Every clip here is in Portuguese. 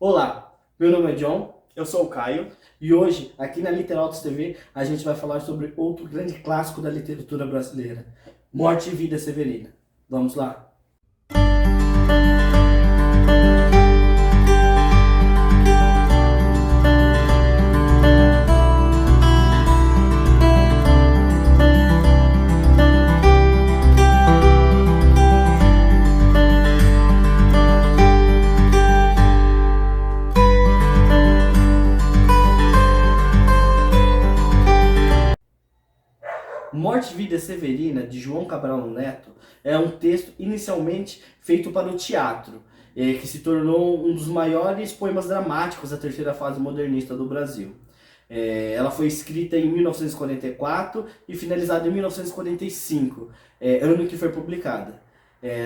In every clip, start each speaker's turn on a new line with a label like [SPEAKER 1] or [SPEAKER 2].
[SPEAKER 1] Olá, meu nome é John
[SPEAKER 2] Eu sou o Caio.
[SPEAKER 1] e hoje, aqui na Literautos TV, a gente vai falar sobre outro grande clássico da literatura brasileira, Morte e Vida Severina. Vamos lá? Morte e Vida Severina, de João Cabral Neto, é um texto inicialmente feito para o teatro, que se tornou um dos maiores poemas dramáticos da terceira fase modernista do Brasil. Ela foi escrita em 1944 e finalizada em 1945, ano em que foi publicada.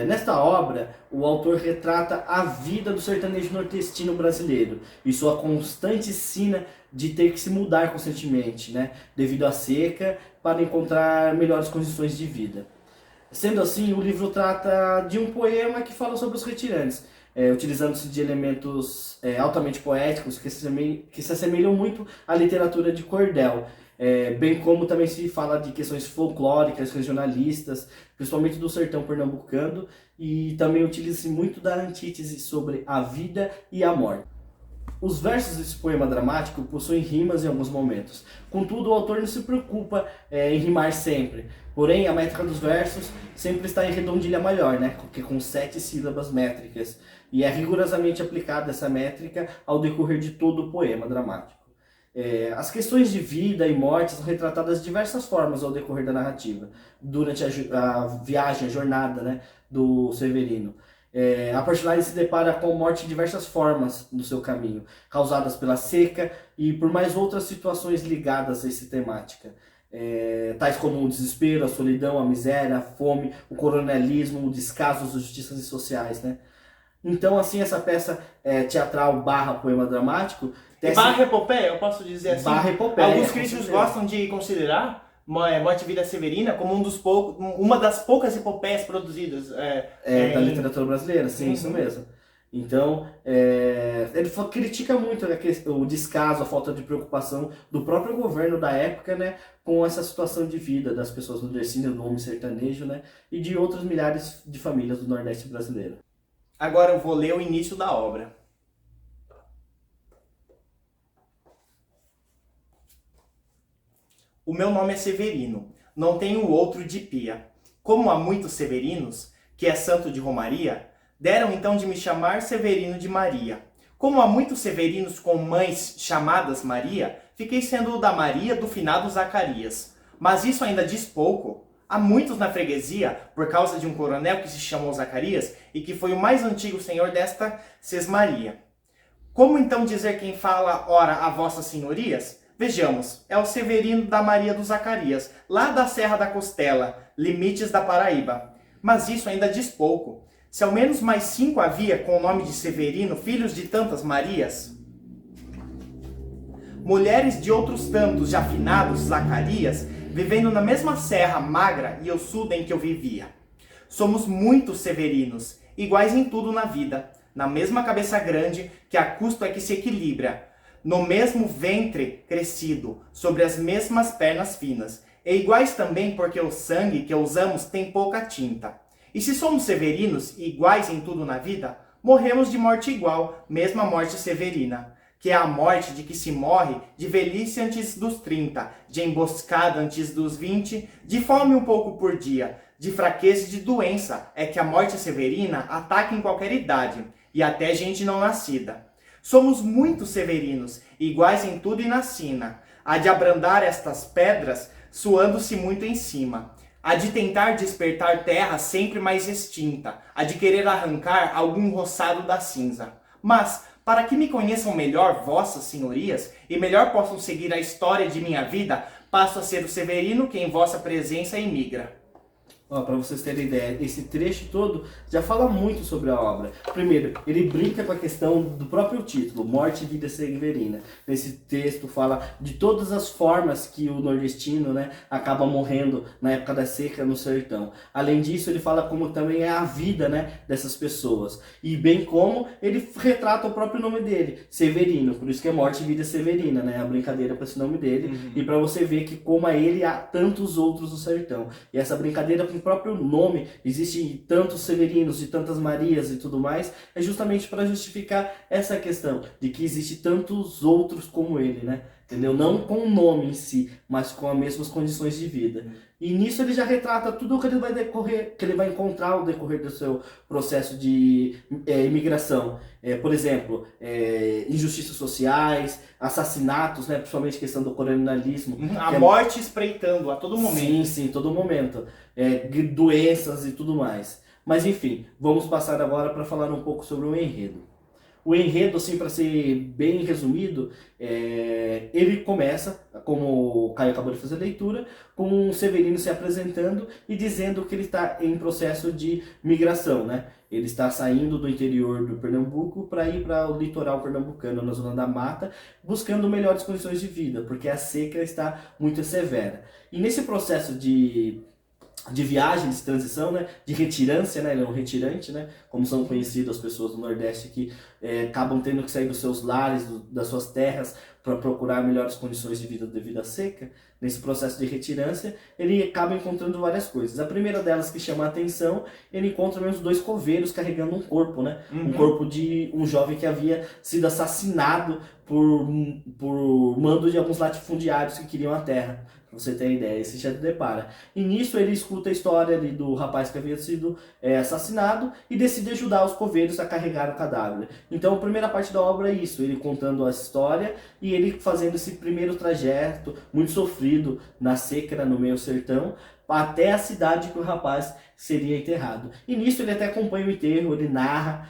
[SPEAKER 1] Nesta obra, o autor retrata a vida do sertanejo nordestino brasileiro e sua constante sina de ter que se mudar constantemente, né, devido à seca, para encontrar melhores condições de vida. Sendo assim, o livro trata de um poema que fala sobre os retirantes, utilizando-se de elementos altamente poéticos que se assemelham muito à literatura de cordel, bem como também se fala de questões folclóricas, regionalistas, principalmente do sertão pernambucano, e também utiliza-se muito da antítese sobre a vida e a morte. Os versos desse poema dramático possuem rimas em alguns momentos. Contudo, o autor não se preocupa em rimar sempre. Porém, a métrica dos versos sempre está em redondilha maior, né? Que com 7 sílabas métricas. E é rigorosamente aplicada essa métrica ao decorrer de todo o poema dramático. As questões de vida e morte são retratadas de diversas formas ao decorrer da narrativa, durante a viagem, a jornada, né, do Severino. A personagem se depara com a morte de diversas formas no seu caminho, causadas pela seca e por mais outras situações ligadas a essa temática. Tais como o desespero, a solidão, a miséria, a fome, o coronelismo, o descaso, as injustiças sociais, né? Então, assim, essa peça teatral barra poema dramático...
[SPEAKER 2] Barra epopeia, eu posso dizer assim.
[SPEAKER 1] Barra epopeia.
[SPEAKER 2] Alguns críticos gostam de considerar Morte e Vida Severina como uma das poucas epopeias produzidas.
[SPEAKER 1] Da literatura brasileira, sim, isso mesmo. Então, ele critica muito, né, o descaso, a falta de preocupação do próprio governo da época, né, com essa situação de vida das pessoas nordestinas, do homem sertanejo, né, e de outras milhares de famílias do Nordeste brasileiro.
[SPEAKER 2] Agora eu vou ler o início da obra. O meu nome é Severino, não tenho outro de pia. Como há muitos Severinos, que é santo de Romaria, deram então de me chamar Severino de Maria. Como há muitos Severinos com mães chamadas Maria, fiquei sendo o da Maria do finado Zacarias. Mas isso ainda diz pouco. Há muitos na freguesia, por causa de um coronel que se chamou Zacarias e que foi o mais antigo senhor desta Sesmaria. Como então dizer quem fala, ora, a vossas senhorias? Vejamos, é o Severino da Maria do Zacarias, lá da Serra da Costela, limites da Paraíba. Mas isso ainda diz pouco. Se ao menos mais 5 havia com o nome de Severino, filhos de tantas Marias, mulheres de outros tantos já finados Zacarias, vivendo na mesma serra magra e ossuda em que eu vivia. Somos muitos Severinos, iguais em tudo na vida, na mesma cabeça grande que a custo é que se equilibra, no mesmo ventre crescido, sobre as mesmas pernas finas, e iguais também porque o sangue que usamos tem pouca tinta. E se somos severinos e iguais em tudo na vida, morremos de morte igual, mesma morte severina, que é a morte de que se morre de velhice antes dos 30, de emboscada antes dos 20, de fome um pouco por dia, de fraqueza e de doença, é que a morte severina ataca em qualquer idade, e até gente não nascida. Somos muitos severinos, iguais em tudo e na sina. Há de abrandar estas pedras, suando-se muito em cima. Há de tentar despertar terra sempre mais extinta. Há de querer arrancar algum roçado da cinza. Mas, para que me conheçam melhor vossas senhorias, e melhor possam seguir a história de minha vida, passo a ser o Severino que em vossa presença emigra.
[SPEAKER 1] Para vocês terem ideia, esse trecho todo já fala muito sobre a obra. Primeiro, ele brinca com a questão do próprio título, Morte e Vida Severina. Nesse texto fala de todas as formas que o nordestino, né, acaba morrendo na época da seca no sertão. Além disso, ele fala como também é a vida, né, dessas pessoas. E bem como ele retrata o próprio nome dele, Severino. Por isso que é Morte e Vida Severina, né, a brincadeira com esse nome dele. E para você ver que como a ele há tantos outros no sertão. E essa brincadeira com o próprio nome, existe tantos Severinos e tantas Marias e tudo mais, é justamente para justificar essa questão de que existe tantos outros como ele, né? Entendeu? Não com o nome em si, mas com as mesmas condições de vida. E nisso ele já retrata tudo o que ele vai decorrer, que ele vai encontrar ao decorrer do seu processo de imigração. Por exemplo, injustiças sociais, assassinatos, né? Principalmente questão do colonialismo.
[SPEAKER 2] A morte espreitando a todo momento.
[SPEAKER 1] Sim, sim, todo momento. Doenças e tudo mais. Mas enfim, vamos passar agora para falar um pouco sobre o enredo. O enredo, assim, para ser bem resumido, ele começa, como o Caio acabou de fazer a leitura, com o Severino se apresentando e dizendo que ele está em processo de migração, né? Ele está saindo do interior do Pernambuco para ir para o litoral pernambucano, na zona da mata, buscando melhores condições de vida, porque a seca está muito severa. E nesse processo de viagem, de transição, né, de retirância, né, ele é um retirante, né, como são conhecidas as pessoas do Nordeste que acabam tendo que sair dos seus lares, das suas terras, para procurar melhores condições de vida devido à seca. Nesse processo de retirância, ele acaba encontrando várias coisas. A primeira delas que chama a atenção, ele encontra mesmo 2 coveiros carregando um corpo, né, um corpo de um jovem que havia sido assassinado por mando de alguns latifundiários que queriam a terra. Pra você ter ideia, esse já depara. E nisso ele escuta a história ali do rapaz que havia sido assassinado e decide ajudar os coveiros a carregar o cadáver. Então a primeira parte da obra é isso, ele contando a história e ele fazendo esse primeiro trajeto muito sofrido na seca, no meio sertão, até a cidade que o rapaz seria enterrado. E nisso ele até acompanha o enterro, ele narra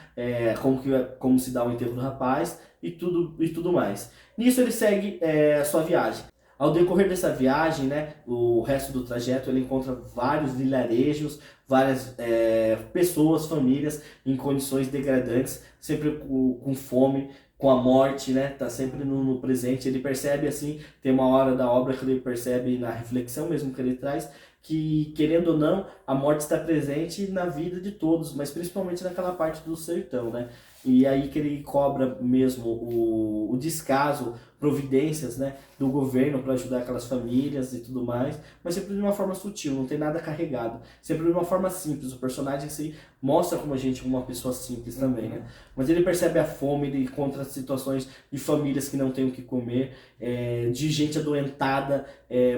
[SPEAKER 1] como se dá o enterro do rapaz e tudo mais. Nisso ele segue a sua viagem. Ao decorrer dessa viagem, né, o resto do trajeto, ele encontra vários vilarejos, várias pessoas, famílias em condições degradantes, sempre com fome, com a morte, né, tá sempre no presente. Ele percebe assim, tem uma hora da obra que ele percebe na reflexão mesmo que ele traz, que querendo ou não, a morte está presente na vida de todos, mas principalmente naquela parte do sertão, né? E aí que ele cobra mesmo o descaso, providências, né, do governo para ajudar aquelas famílias e tudo mais, mas sempre de uma forma sutil, não tem nada carregado, sempre de uma forma simples. O personagem se mostra como a gente, como uma pessoa simples também, né? Mas ele percebe a fome, ele encontra situações de famílias que não têm o que comer, de gente adoentada,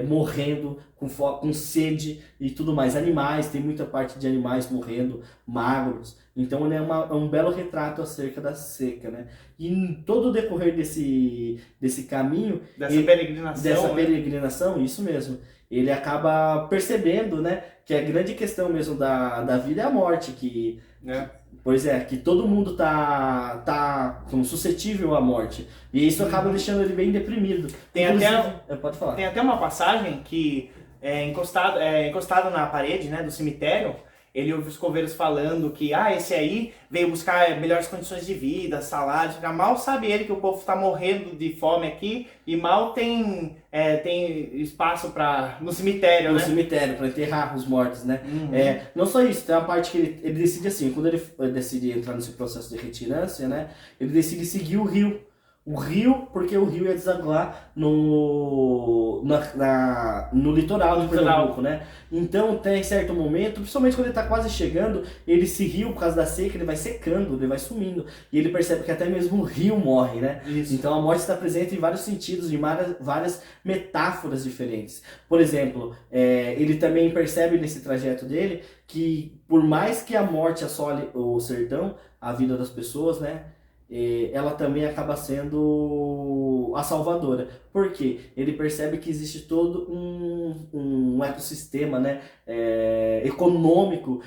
[SPEAKER 1] morrendo com sede e tudo mais. Animais, tem muita parte de animais morrendo, magros. Então ele é um belo retrato acerca da seca, né? E em todo o decorrer desse caminho... Dessa peregrinação, isso mesmo. Ele acaba percebendo, né, que a grande questão mesmo da vida é a morte, que... Pois é, que todo mundo tá como suscetível à morte. E isso acaba deixando ele bem deprimido. Pode falar.
[SPEAKER 2] Tem até uma passagem que encostado na parede, né, do cemitério, ele ouve os coveiros falando que esse aí veio buscar melhores condições de vida, salário. Mal sabe ele que o povo está morrendo de fome aqui e mal tem espaço no cemitério, né?
[SPEAKER 1] No cemitério, para enterrar os mortos, né? Não só isso, tem uma parte que ele decide assim, quando ele decide entrar nesse processo de retirância, né? Ele decide seguir o rio. Porque o rio ia desaguar no litoral do Pernambuco, né? Então, tem certo momento, principalmente quando ele está quase chegando, esse rio, por causa da seca, ele vai secando, ele vai sumindo. E ele percebe que até mesmo o rio morre, né?
[SPEAKER 2] Isso.
[SPEAKER 1] Então, a morte está presente em vários sentidos, em várias metáforas diferentes. Por exemplo, ele também percebe nesse trajeto dele que, por mais que a morte assole o sertão, a vida das pessoas, né? ela também acaba sendo a salvadora. Por quê? Ele percebe que existe todo um ecossistema, né, econômico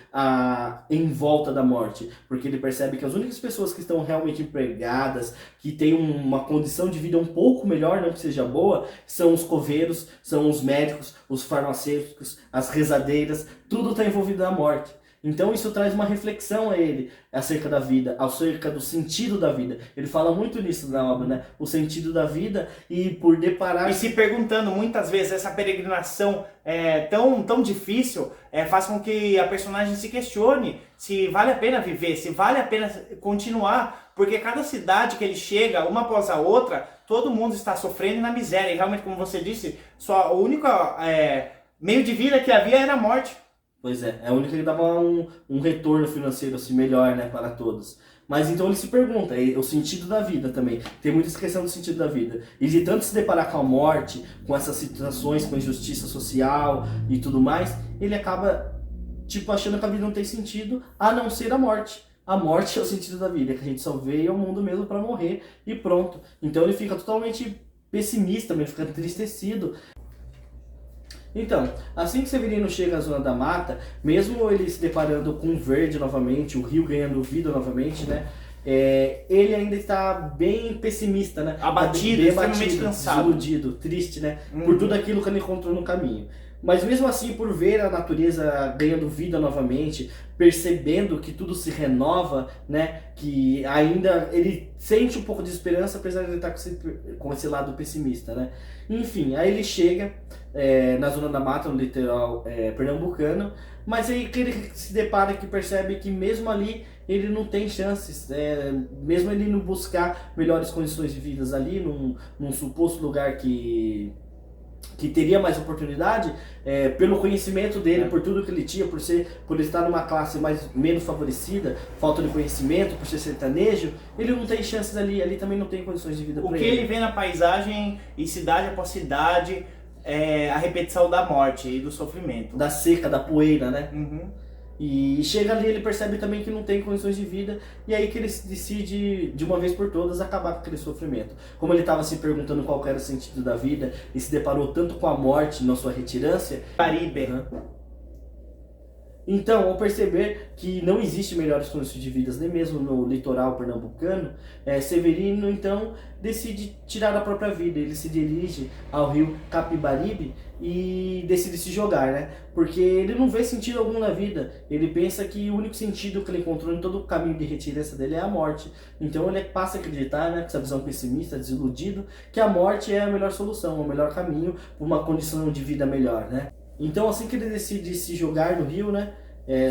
[SPEAKER 1] em volta da morte. Porque ele percebe que as únicas pessoas que estão realmente empregadas, que têm uma condição de vida um pouco melhor, não que seja boa, são os coveiros, são os médicos, os farmacêuticos, as rezadeiras, tudo está envolvido na morte. Então isso traz uma reflexão a ele acerca da vida, acerca do sentido da vida. Ele fala muito nisso na obra, né? O sentido da vida e por deparar...
[SPEAKER 2] E se perguntando muitas vezes, essa peregrinação tão difícil faz com que a personagem se questione se vale a pena viver, se vale a pena continuar, porque cada cidade que ele chega, uma após a outra, todo mundo está sofrendo na miséria. E realmente, como você disse, só o único meio de vida que havia era a morte.
[SPEAKER 1] Pois é a única que dava um retorno financeiro assim, melhor, né, para todos. Mas então ele se pergunta, o sentido da vida também. Tem muita questão do sentido da vida. E de tanto se deparar com a morte, com essas situações, com a injustiça social e tudo mais, ele acaba, tipo, achando que a vida não tem sentido, a não ser a morte. A morte é o sentido da vida, que a gente só veio ao mundo mesmo para morrer e pronto. Então ele fica totalmente pessimista, ele fica entristecido. Então, assim que Severino chega à Zona da Mata, mesmo ele se deparando com o verde novamente, o rio ganhando vida novamente, né? Ele ainda está bem pessimista, né?
[SPEAKER 2] Abatido,
[SPEAKER 1] bem
[SPEAKER 2] extremamente cansado.
[SPEAKER 1] Desiludido, triste, né? Por tudo aquilo que ele encontrou no caminho. Mas mesmo assim, por ver a natureza ganhando vida novamente, percebendo que tudo se renova, né? Que ainda ele sente um pouco de esperança, apesar de ele estar com esse lado pessimista, né? Enfim, aí ele chega na Zona da Mata, no litoral pernambucano, mas aí que ele se depara, que percebe que mesmo ali ele não tem chances, mesmo ele não buscar melhores condições de vida ali, num suposto lugar que teria mais oportunidade, pelo conhecimento dele, por tudo que ele tinha, por estar numa classe menos favorecida, falta de conhecimento, por ser sertanejo, ele não tem chances ali também não tem condições de vida para ele.
[SPEAKER 2] O que ele vê na paisagem, e cidade após cidade, a repetição da morte e do sofrimento.
[SPEAKER 1] Da seca, da poeira, né?
[SPEAKER 2] Uhum.
[SPEAKER 1] E chega ali, ele percebe também que não tem condições de vida, e aí que ele decide, de uma vez por todas, acabar com aquele sofrimento. Como ele estava se perguntando qual era o sentido da vida, e se deparou tanto com a morte na sua retirância...
[SPEAKER 2] Caribe.
[SPEAKER 1] Então, ao perceber que não existe melhores condições de vida, nem mesmo no litoral pernambucano, Severino, então, decide tirar a própria vida. Ele se dirige ao rio Capibaribe e decide se jogar, né? Porque ele não vê sentido algum na vida. Ele pensa que o único sentido que ele encontrou em todo o caminho de retirância dele é a morte. Então ele passa a acreditar, né, com essa visão pessimista, desiludido, que a morte é a melhor solução, o melhor caminho para uma condição de vida melhor, né? Então, assim que ele decide se jogar no rio, né,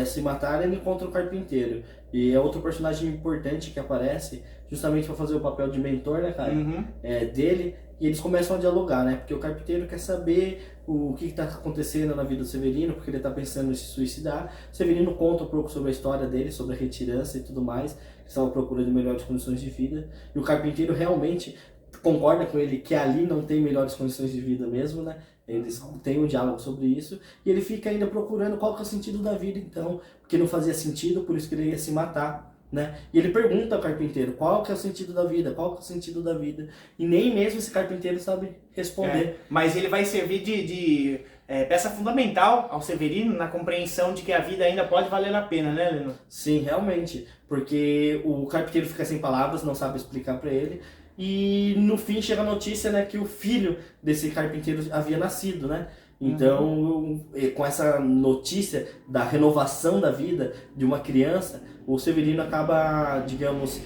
[SPEAKER 1] se matar, ele encontra o carpinteiro. E é outro personagem importante que aparece, justamente para fazer o papel de mentor, né, cara?
[SPEAKER 2] Uhum.
[SPEAKER 1] Dele. E eles começam a dialogar, né? Porque o carpinteiro quer saber o que está acontecendo na vida do Severino, porque ele está pensando em se suicidar. O Severino conta um pouco sobre a história dele, sobre a retirância e tudo mais, que estava à procura de melhores condições de vida. E o carpinteiro realmente concorda com ele que ali não tem melhores condições de vida mesmo, né? Eles têm um diálogo sobre isso, e ele fica ainda procurando qual que é o sentido da vida, então, porque não fazia sentido, por isso que ele ia se matar, né? E ele pergunta ao carpinteiro, qual que é o sentido da vida, qual que é o sentido da vida, e nem mesmo esse carpinteiro sabe responder.
[SPEAKER 2] Mas ele vai servir de peça fundamental ao Severino na compreensão de que a vida ainda pode valer a pena, né, Leno?
[SPEAKER 1] Sim, realmente, porque o carpinteiro fica sem palavras, não sabe explicar para ele. E no fim chega a notícia, né, que o filho desse carpinteiro havia nascido, né? Então, com essa notícia da renovação da vida de uma criança, o Severino acaba, digamos,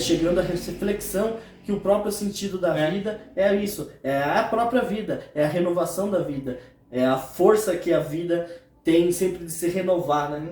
[SPEAKER 1] chegando à reflexão que o próprio sentido da vida é isso, é a própria vida, é a renovação da vida, é a força que a vida tem sempre de se renovar, né?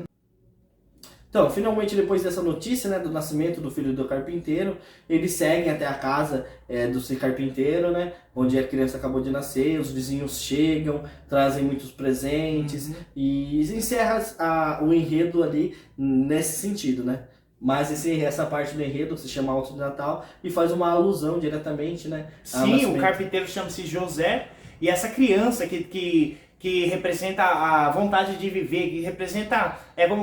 [SPEAKER 1] Então, finalmente, depois dessa notícia, né, do nascimento do filho do carpinteiro, eles seguem até a casa do carpinteiro, né, onde a criança acabou de nascer, os vizinhos chegam, trazem muitos presentes, e encerra o enredo ali nesse sentido, né. Mas essa parte do enredo se chama Alto de Natal e faz uma alusão diretamente, né.
[SPEAKER 2] Sim, o carpinteiro chama-se José, e essa criança que representa a vontade de viver, que representa,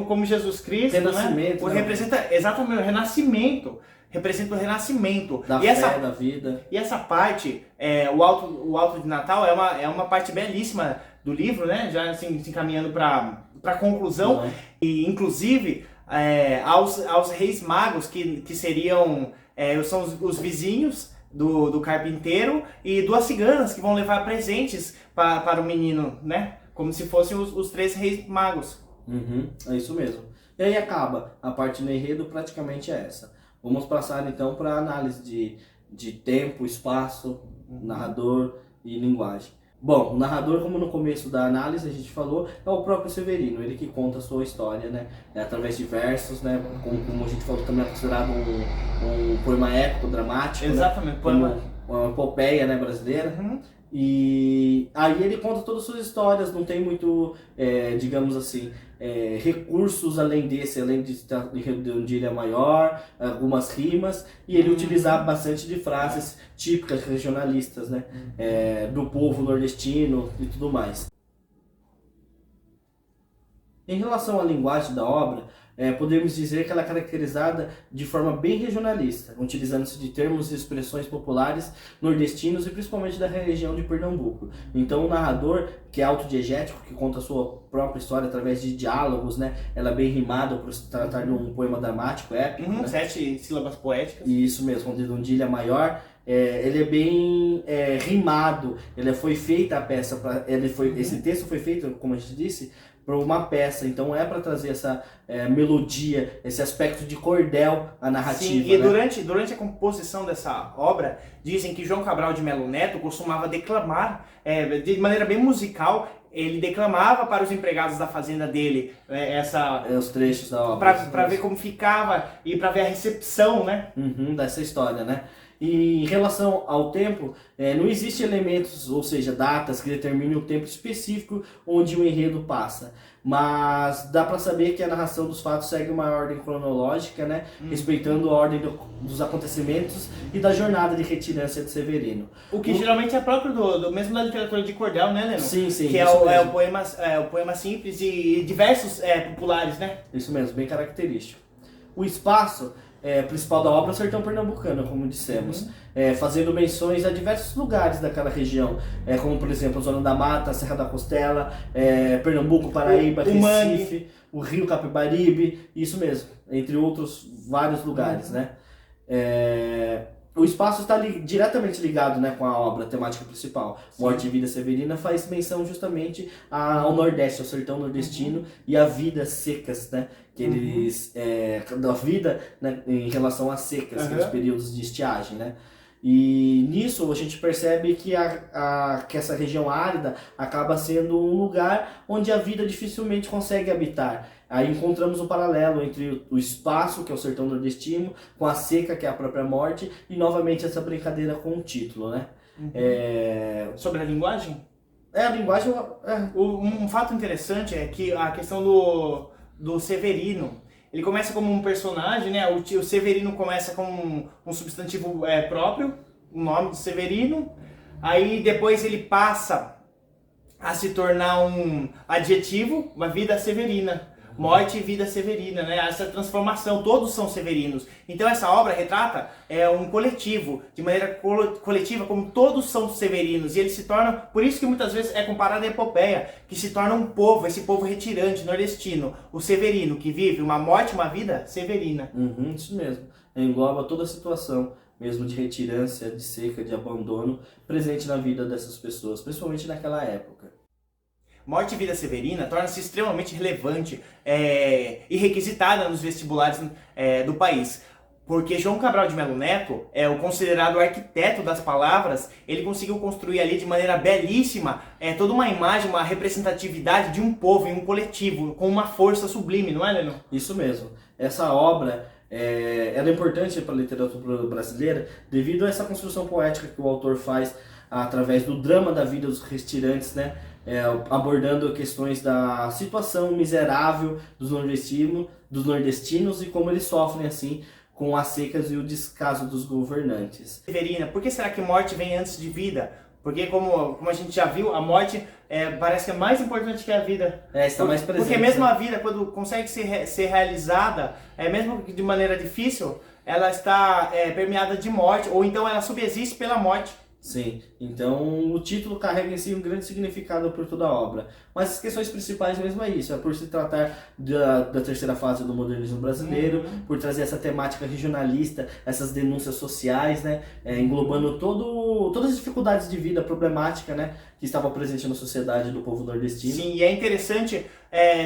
[SPEAKER 2] como Jesus Cristo,
[SPEAKER 1] renascimento,
[SPEAKER 2] né? Representa exatamente o renascimento. representa o renascimento.
[SPEAKER 1] Da fé, da vida.
[SPEAKER 2] E essa parte, o Alto de Natal é uma parte belíssima do livro, né? Já assim, se encaminhando para a conclusão.
[SPEAKER 1] Uhum.
[SPEAKER 2] E inclusive aos reis magos, que seriam são os vizinhos do carpinteiro, e duas ciganas que vão levar presentes para o menino, né? Como se fossem os três reis magos.
[SPEAKER 1] Uhum, é isso mesmo. E aí acaba, a parte do enredo praticamente é essa. Vamos passar então para a análise de tempo, espaço, narrador e linguagem. Bom, o narrador, como no começo da análise a gente falou, é o próprio Severino, ele que conta a sua história, né? através de versos, né? Como a gente falou, também é considerado um poema épico, dramático.
[SPEAKER 2] Exatamente,
[SPEAKER 1] né?
[SPEAKER 2] poema.
[SPEAKER 1] Uma epopeia, né, brasileira.
[SPEAKER 2] Uhum.
[SPEAKER 1] E aí ele conta todas as suas histórias, não tem muito, digamos assim, recursos além desse, além de estar em redondilha maior, algumas rimas, e ele utilizava bastante de frases típicas regionalistas, né, do povo nordestino e tudo mais. Em relação à linguagem da obra, podemos dizer que ela é caracterizada de forma bem regionalista, utilizando-se de termos e expressões populares nordestinos e principalmente da região de Pernambuco. Então o narrador, que é autodiegético, que conta a sua própria história através de diálogos, né? Ela é bem rimada por se tratar de um poema dramático, épico. Né?
[SPEAKER 2] 7 sílabas poéticas.
[SPEAKER 1] Isso mesmo, com redondilha maior. Ele é bem rimado, foi feita a peça, esse texto foi feito, como a gente disse, para uma peça, então para trazer essa melodia, esse aspecto de cordel à narrativa.
[SPEAKER 2] Sim, e
[SPEAKER 1] né?
[SPEAKER 2] durante a composição dessa obra, dizem que João Cabral de Melo Neto costumava declamar de maneira bem musical. Ele declamava para os empregados da fazenda dele
[SPEAKER 1] os trechos da obra.
[SPEAKER 2] Para ver como ficava e para ver a recepção, né?
[SPEAKER 1] Dessa história, né? E em relação ao tempo, não existe elementos, ou seja, datas que determinem o tempo específico onde o enredo passa. Mas dá para saber que a narração dos fatos segue uma ordem cronológica, né? Respeitando a ordem dos acontecimentos e da jornada de retirância de Severino.
[SPEAKER 2] O que geralmente é próprio mesmo da literatura de cordel, né, Leno?
[SPEAKER 1] Sim, sim.
[SPEAKER 2] Que é o poema simples e diversos populares, né?
[SPEAKER 1] Isso mesmo, bem característico. O espaço principal da obra é o sertão pernambucano, como dissemos, fazendo menções a diversos lugares daquela região, como por exemplo a Zona da Mata, a Serra da Costela, Pernambuco, Paraíba, Recife, o Rio Capibaribe, isso mesmo, entre outros vários lugares, né? O espaço está diretamente ligado, né, com a obra temática principal. Sim. Morte e Vida Severina faz menção justamente ao Nordeste, ao sertão nordestino e a vidas secas, né? Que eles da vida, né, em relação às secas, que os períodos de estiagem, né? E nisso a gente percebe que que essa região árida acaba sendo um lugar onde a vida dificilmente consegue habitar. Aí encontramos um paralelo entre o espaço, que é o sertão nordestino, com a seca, que é a própria morte, e novamente essa brincadeira com o título, né?
[SPEAKER 2] Sobre a linguagem?
[SPEAKER 1] A linguagem...
[SPEAKER 2] Um fato interessante é que a questão do Severino, ele começa como um personagem, né? O Severino começa com um substantivo próprio, o nome de Severino, aí depois ele passa a se tornar um adjetivo, uma vida severina. Morte e vida severina, né? Essa transformação, todos são severinos. Então essa obra retrata um coletivo, de maneira coletiva, como todos são severinos. E ele se torna, por isso que muitas vezes é comparado à epopeia, que se torna um povo, esse povo retirante, nordestino, o severino, que vive uma morte, uma vida severina.
[SPEAKER 1] Isso mesmo. Engloba toda a situação, mesmo de retirância, de seca, de abandono, presente na vida dessas pessoas, principalmente naquela época.
[SPEAKER 2] Morte e Vida Severina torna-se extremamente relevante e requisitada nos vestibulares do país. Porque João Cabral de Melo Neto é o considerado arquiteto das palavras. Ele conseguiu construir ali de maneira belíssima toda uma imagem, uma representatividade de um povo e um coletivo, com uma força sublime, não é, Leno?
[SPEAKER 1] Isso mesmo. Essa obra ela é importante para a literatura brasileira devido a essa construção poética que o autor faz através do drama da vida dos retirantes, né? Abordando questões da situação miserável dos nordestinos e como eles sofrem assim com as secas e o descaso dos governantes.
[SPEAKER 2] Severina, por que será que morte vem antes de vida? Porque como a gente já viu, a morte parece que é mais importante que a vida.
[SPEAKER 1] Está mais presente.
[SPEAKER 2] Porque mesmo a vida, quando consegue ser realizada, mesmo de maneira difícil, ela está permeada de morte, ou então ela subsiste pela morte.
[SPEAKER 1] Sim, então o título carrega em si um grande significado por toda a obra. Mas as questões principais mesmo é isso, é por se tratar da terceira fase do modernismo brasileiro, por trazer essa temática regionalista, essas denúncias sociais, né, englobando todas as dificuldades de vida, problemática, né, que estava presente na sociedade do povo nordestino.
[SPEAKER 2] Sim, e é interessante,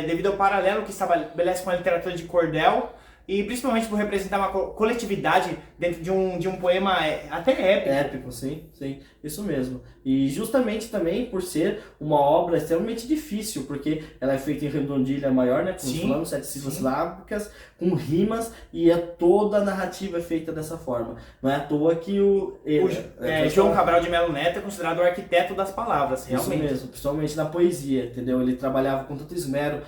[SPEAKER 2] devido ao paralelo que estabelece com a literatura de cordel, e principalmente por representar uma coletividade dentro de um poema até épico.
[SPEAKER 1] Épico, sim, sim, isso mesmo. E justamente também por ser uma obra extremamente difícil, porque ela é feita em redondilha maior, né, com os planos, 7 sílabas silábicas, com rimas, e toda a narrativa é feita dessa forma. Não é à toa que
[SPEAKER 2] João Cabral de Melo Neto é considerado o arquiteto das palavras, realmente.
[SPEAKER 1] Isso mesmo, principalmente na poesia, entendeu? Ele trabalhava com tanto esmero,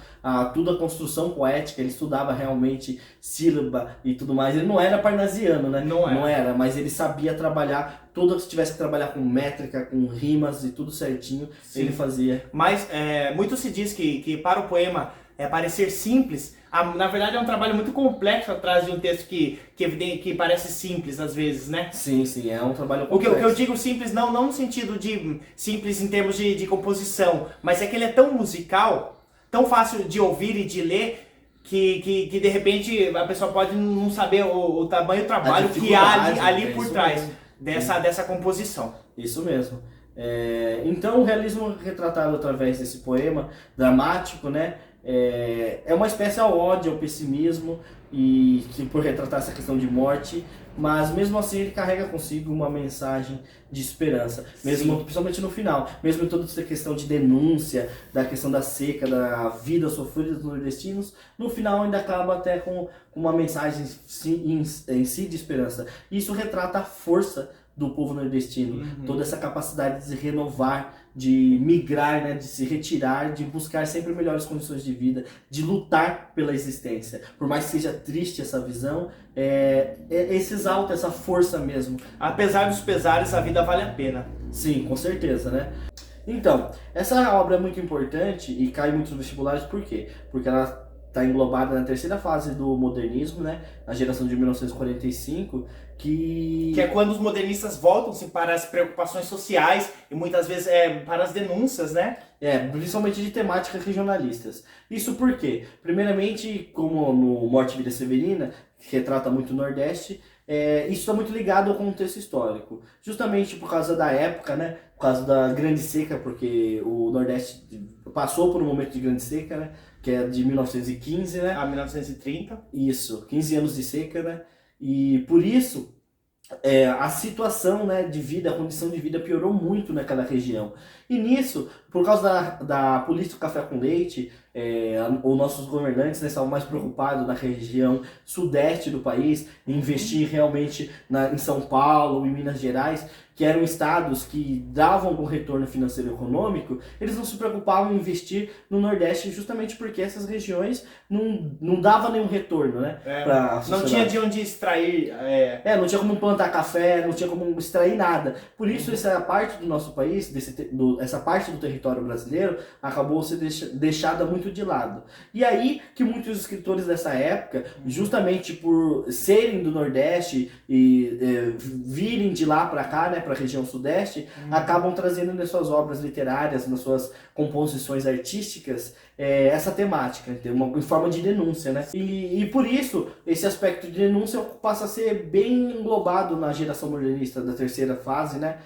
[SPEAKER 1] tudo a construção poética, ele estudava realmente sílaba e tudo mais. Ele não era parnasiano, né? Não era, mas ele sabia trabalhar, se tivesse que trabalhar com métrica, com rimas e tudo certinho, sim, ele fazia.
[SPEAKER 2] Mas muito se diz que para o poema parecer simples, na verdade é um trabalho muito complexo atrás de um texto que parece simples às vezes, né?
[SPEAKER 1] Sim, sim, é um trabalho complexo.
[SPEAKER 2] O que eu digo simples não no sentido de simples em termos de composição, mas é que ele é tão musical, tão fácil de ouvir e de ler, que de repente a pessoa pode não saber o tamanho do trabalho que há ali por trás dessa composição.
[SPEAKER 1] Isso mesmo. Então o realismo retratado através desse poema dramático, né, é uma espécie ao ódio, ao pessimismo, e que por retratar essa questão de morte, mas mesmo assim ele carrega consigo uma mensagem de esperança, mesmo, principalmente no final, mesmo em toda essa questão de denúncia, da questão da seca, da vida sofrida dos nordestinos, no final ainda acaba até com uma mensagem em si de esperança. Isso retrata a força do povo nordestino, toda essa capacidade de se renovar, de migrar, né, de se retirar, de buscar sempre melhores condições de vida, de lutar pela existência. Por mais que seja triste essa visão, esse exalta essa força mesmo.
[SPEAKER 2] Apesar dos pesares, a vida vale a pena.
[SPEAKER 1] Sim, com certeza, né? Então, essa obra é muito importante e cai muito nos vestibulares, por quê? Porque ela está englobada na terceira fase do modernismo, né? A geração de 1945, que
[SPEAKER 2] é quando os modernistas voltam-se para as preocupações sociais e muitas vezes para as denúncias, né?
[SPEAKER 1] Principalmente de temáticas regionalistas. Isso por quê? Primeiramente, como no Morte e Vida Severina, que retrata muito o Nordeste, isso está muito ligado ao contexto histórico. Justamente por causa da época, né? Por causa da Grande Seca, porque o Nordeste passou por um momento de Grande Seca, né? Que é de 1915, né?
[SPEAKER 2] A 1930.
[SPEAKER 1] Isso, 15 anos de seca, né? E por isso, a situação, né, de vida, a condição de vida piorou muito naquela região. E nisso, por causa da política do café com leite, os nossos governantes, né, estavam mais preocupados na região sudeste do país, em investir realmente em São Paulo, em Minas Gerais, que eram estados que davam algum retorno financeiro e econômico. Eles não se preocupavam em investir no Nordeste justamente porque essas regiões não davam nenhum retorno, né?
[SPEAKER 2] Não tinha de onde extrair.
[SPEAKER 1] Não tinha como plantar café, não tinha como extrair nada. Por isso, essa parte do nosso país, essa parte do território brasileiro, acabou sendo deixada muito de lado. E aí que muitos escritores dessa época, justamente por serem do Nordeste e virem de lá para cá, né, para a região sudeste, acabam trazendo nas suas obras literárias, nas suas composições artísticas, essa temática, em forma de denúncia, né? E por isso, esse aspecto de denúncia passa a ser bem englobado na geração modernista da terceira fase, né?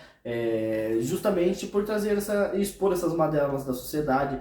[SPEAKER 1] Justamente por expor essas madelas da sociedade,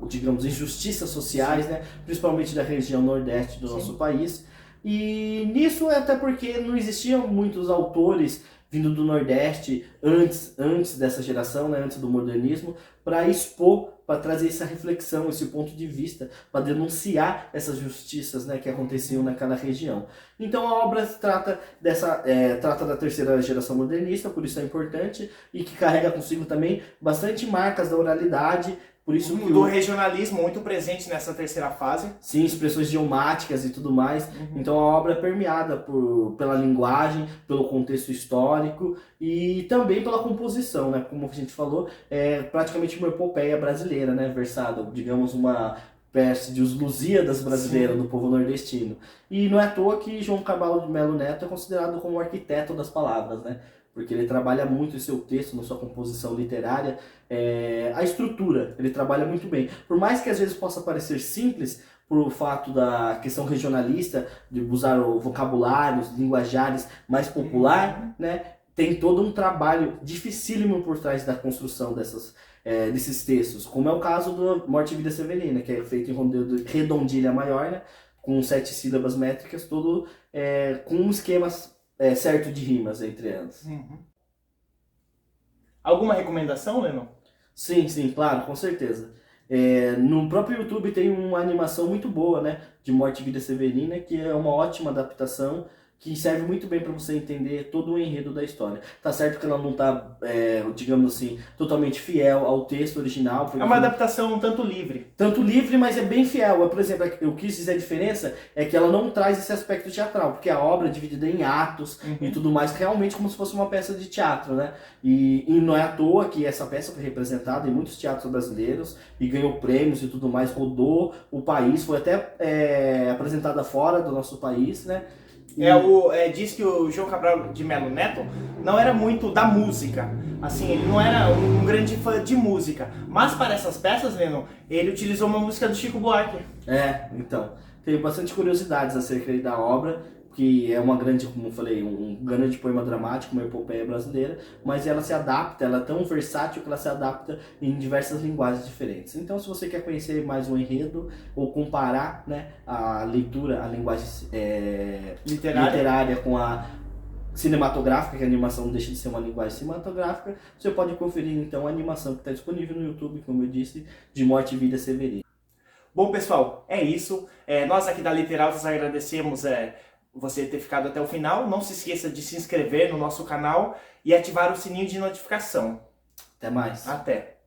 [SPEAKER 1] digamos, injustiças sociais, né? Principalmente da região nordeste do nosso país. E nisso até porque não existiam muitos autores vindo do Nordeste antes dessa geração, né, antes do modernismo, para expor, para trazer essa reflexão, esse ponto de vista, para denunciar essas justiças, né, que aconteciam naquela região. Então a obra trata da terceira geração modernista, por isso é importante, e que carrega consigo também bastante marcas da oralidade. Por isso
[SPEAKER 2] do regionalismo muito presente nessa terceira fase.
[SPEAKER 1] Sim, expressões idiomáticas e tudo mais. Então a obra é permeada pela linguagem, pelo contexto histórico e também pela composição, né? Como a gente falou, é praticamente uma epopeia brasileira, né? Versada, digamos, espécie de os Lusíadas brasileiros do povo nordestino. E não é à toa que João Cabral de Melo Neto é considerado como o arquiteto das palavras, né? Porque ele trabalha muito em seu texto, na sua composição literária, a estrutura, ele trabalha muito bem. Por mais que às vezes possa parecer simples, por fato da questão regionalista, de usar vocabulários, linguajares mais popular, né? Tem todo um trabalho dificílimo por trás da construção desses textos, como é o caso do Morte e Vida Severina, que é feito em redondilha maior, né? Com 7 sílabas métricas, todo com um esquema certo de rimas entre elas.
[SPEAKER 2] Alguma recomendação, Lennon?
[SPEAKER 1] Sim, claro, com certeza. No próprio YouTube tem uma animação muito boa, né, de Morte e Vida Severina, que é uma ótima adaptação, que serve muito bem para você entender todo o enredo da história. Tá certo que ela não tá, digamos assim, totalmente fiel ao texto original.
[SPEAKER 2] É uma adaptação um tanto livre.
[SPEAKER 1] Tanto livre, mas é bem fiel. Por exemplo, eu quis dizer a diferença é que ela não traz esse aspecto teatral, porque a obra é dividida em atos e tudo mais, realmente como se fosse uma peça de teatro, né? E não é à toa que essa peça foi representada em muitos teatros brasileiros e ganhou prêmios e tudo mais, rodou o país, foi até apresentada fora do nosso país, né?
[SPEAKER 2] Diz que o João Cabral de Melo Neto não era muito da música, assim, ele não era um grande fã de música, mas para essas peças, Lennon, ele utilizou uma música do Chico Buarque.
[SPEAKER 1] Então, tenho bastante curiosidades acerca da obra, que é uma grande, como eu falei, um grande poema dramático, uma epopeia brasileira, mas ela se adapta, ela é tão versátil que ela se adapta em diversas linguagens diferentes. Então, se você quer conhecer mais um enredo ou comparar, né, a leitura, a linguagem literária com a cinematográfica, que a animação não deixa de ser uma linguagem cinematográfica, você pode conferir então a animação que está disponível no YouTube, como eu disse, de Morte e Vida Severina.
[SPEAKER 2] Bom, pessoal, é isso. Nós aqui da Literautas agradecemos você ter ficado até o final. Não se esqueça de se inscrever no nosso canal e ativar o sininho de notificação.
[SPEAKER 1] Até mais.
[SPEAKER 2] Até.